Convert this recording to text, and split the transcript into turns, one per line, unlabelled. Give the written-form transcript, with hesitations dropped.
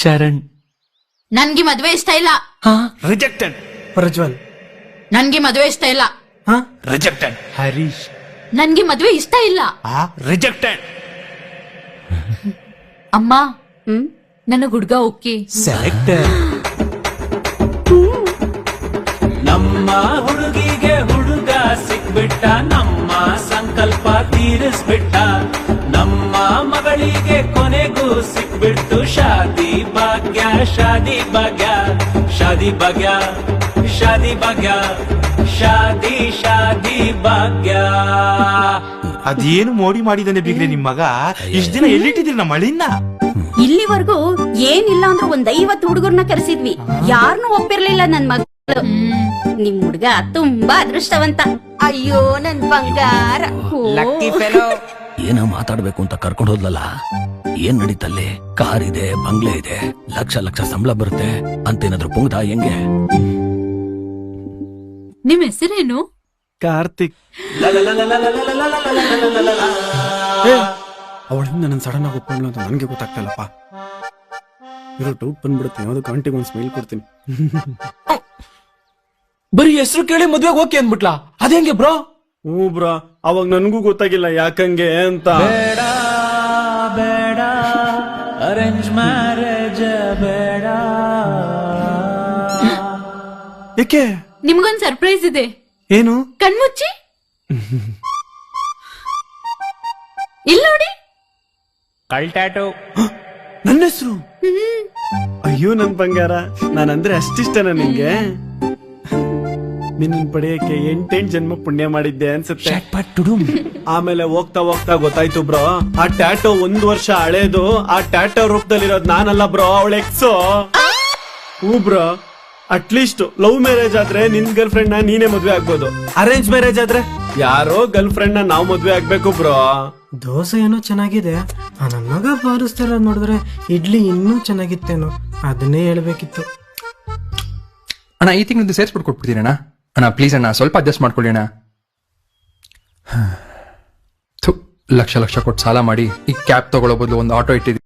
ಶರಣ್.
ನನ್ಗೆ ಮದ್ವೆ ಇಷ್ಟ ಇಲ್ಲ.
ರಿಜೆಕ್ಟೆಡ್.
ಪ್ರಜ್ವಲ್.
ನನ್ಗೆ ಮದ್ವೆ ಇಷ್ಟ ಇಲ್ಲ.
ರಿಜೆಕ್ಟೆಡ್. ಹರೀಶ್.
ನನ್ಗೆ ಮದ್ವೆ ಇಷ್ಟ ಇಲ್ಲ.
ರಿಜೆಕ್ಟೆಡ್.
ಅಮ್ಮ ನನಗ್ ಹುಡ್ಗ ಓಕೆ.
ಸೆಲೆಕ್ಟೆಡ್.
ನಮ್ಮ ಹುಡುಗಿಗೆ ಹುಡುಗ ಸಿಕ್ಬಿಟ್ಟ, ನಮ್ಮ ಸಂಕಲ್ಪ ತೀರಿಸ್ಬಿಟ್ಟ. ನಮ್ಮ ಮಗಳಿಗೆ ಕೊನೆಗೂ ಸಿಕ್ಬಿಟ್ಟು ಶಾದಿ ಭಾಗ್ಯ, ಶಾದಿ ಭಾಗ್ಯ, ಶಾದಿ ಭಾಗ್ಯ, ಶಾದಿ ಭಾಗ್ಯ, ಶಾದಿ ಶಾದಿ ಭಾಗ್ಯ.
ಅದೇನು ಮೋಡಿ ಮಾಡಿದಾನೆ ಬಿಗ್ರೆ ನಿಮ್ ಮಗ. ಇಷ್ಟ ದಿನ ಎಲ್ಲಿಟ್ಟಿದ್ರಿ ನಮ್ಮ ಮಳಿನ?
ಇಲ್ಲಿವರೆಗೂ ಏನಿಲ್ಲ ಅಂದ್ರೂ 50 ಹುಡುಗರ್ನ ಕರೆಸಿದ್ವಿ, ಯಾರನ್ನೂ ಒಪ್ಪಿರ್ಲಿಲ್ಲ ನನ್ ಮಗಳು. ನಿಮ್ ಹುಡ್ಗ ತುಂಬಾ ಅದೃಷ್ಟವಂತ. ಅಯ್ಯೋ ನನ್ ಬಂಗಾರ.
ಏನೋ ಮಾತಾಡ್ಬೇಕು ಅಂತ ಕರ್ಕೊಂಡು ಹೋದ್ಲಲ್ಲ, ಏನ್ ನಡೀತಲ್ಲಿ? ಕಾರ್ ಇದೆ, ಬಂಗ್ಲೆ ಇದೆ, ಲಕ್ಷ ಲಕ್ಷ ಸಂಬಳ ಬರುತ್ತೆ ಅಂತೇನಾದ್ರು ಪುಂಗ್ದ ಹೆಂಗೆ?
ನಿಮ್ ಹೆಸರೇನು?
ಕಾರ್ತಿಕ್. ಅವಳಿಂದ ನನ್ನ ಸಡನ್ ಆಗಿ ಒಪ್ಕೊಂಡ್ಲು ಅಂತ ನನ್ಗೆ ಗೊತ್ತಾಗ್ತಲ್ಲಪ್ಪ. ಇರೋ ಡೌಟ್ ಬಂದ್ಬಿಡುತ್ತೆ. ಯಾವ್ದು ಗಂಟೆಗೆ ಒಂದ್ ಸ್ಮೈಲ್ ಕೊಡ್ತೀನಿ.
ಬರೀ ಹೆಸರು ಕೇಳಿ ಮದ್ವೆಗೆ ಓಕೆ ಅಂದ್ಬಿಟ್ಲಾ? ಅದೇಂಗೆ ಬ್ರೋ?
ಬ್ರೋ, ಅವಾಗ ನನ್ಗೂ ಗೊತ್ತಾಗಿಲ್ಲ ಯಾಕಂಗೆ ಅಂತ.
ಬೇಡ ಬೇಡ ಅರೇಂಜ್ ಮ್ಯಾರೇಜ್ ಬೇಡ.
ಯಾಕೆ?
ನಿಮ್ಗೊಂದ್ ಸರ್ಪ್ರೈಸ್ ಇದೆ.
ಏನು?
ಕಣ್ಮುಚ್ಚಿ ಇಲ್ಲ ನೋಡಿ.
ಕಳ್ಟ್ಯಾಟು.
ನನ್ನ ಹೆಸರು? ಅಯ್ಯೋ ನನ್ ಬಂಗಾರ, ನಾನಂದ್ರೆ ಅಷ್ಟಿಷ್ಟನ ನಿಂಗೆ? ನಿನ್ನ ಪಡೆಯಕ್ಕೆ 8 ಜನ್ಮ ಪುಣ್ಯ ಮಾಡಿದ್ದೆ ಅನ್ಸುತ್ತೆ. ಆಮೇಲೆ ಹೋಗ್ತಾ ಹೋಗ್ತಾ ಗೊತ್ತಾಯ್ತು ಬ್ರೋ, ಆ ಟ್ಯಾಟೋ 1 ವರ್ಷ ಹಳೇದು. ಆ ಟ್ಯಾಟೋ ರೂಪದಲ್ಲಿರೋದು ನಾನಲ್ಲ ಬ್ರೋ, ಅವಳ Exo. Bro, at least love marriage ಆದ್ರೆ ನಿನ್ ಗರ್ಲ್ ಫ್ರೆಂಡ್ ನ ನೀನೇ ಮದ್ವೆ ಆಗ್ಬೋದು. ಅರೇಂಜ್ ಮ್ಯಾರೇಜ್ ಆದ್ರೆ ಯಾರೋ ಗರ್ಲ್ ಫ್ರೆಂಡ್ ನ ನಾವ್ ಮದ್ವೆ ಆಗ್ಬೇಕು ಬ್ರೋ.
ದೋಸೆ ಏನೋ ಚೆನ್ನಾಗಿದೆ, ನನ್ನ ಮಗ ಬಾರಿಸ್ತಾರ ನೋಡಿದ್ರೆ ಇಡ್ಲಿ ಇನ್ನೂ ಚೆನ್ನಾಗಿತ್ತೇನೋ, ಅದನ್ನೇ ಹೇಳ್ಬೇಕಿತ್ತು.
ಅಣ್ಣ ಈ ತಿಂಗಳು ಸೇರಿಸ್ಬಿಟ್ಟು ಕೊಟ್ಬಿಡ್ತೀನಿ ಅಣ್ಣ. ಅಣ್ಣ ಪ್ಲೀಸ್ ಅಣ್ಣ, ಸ್ವಲ್ಪ ಅಡ್ಜಸ್ಟ್ ಮಾಡ್ಕೊಳ್ಳಿ ಅಣ್ಣ. ಲಕ್ಷ ಲಕ್ಷ ಕೊಟ್ಟು ಸಾಲ ಮಾಡಿ ಈ ಕ್ಯಾಬ್ ತಗೊಳ್ಳೋ ಬದಲು ಒಂದು ಆಟೋ ಇಟ್ಟಿದ್ದೀನಿ.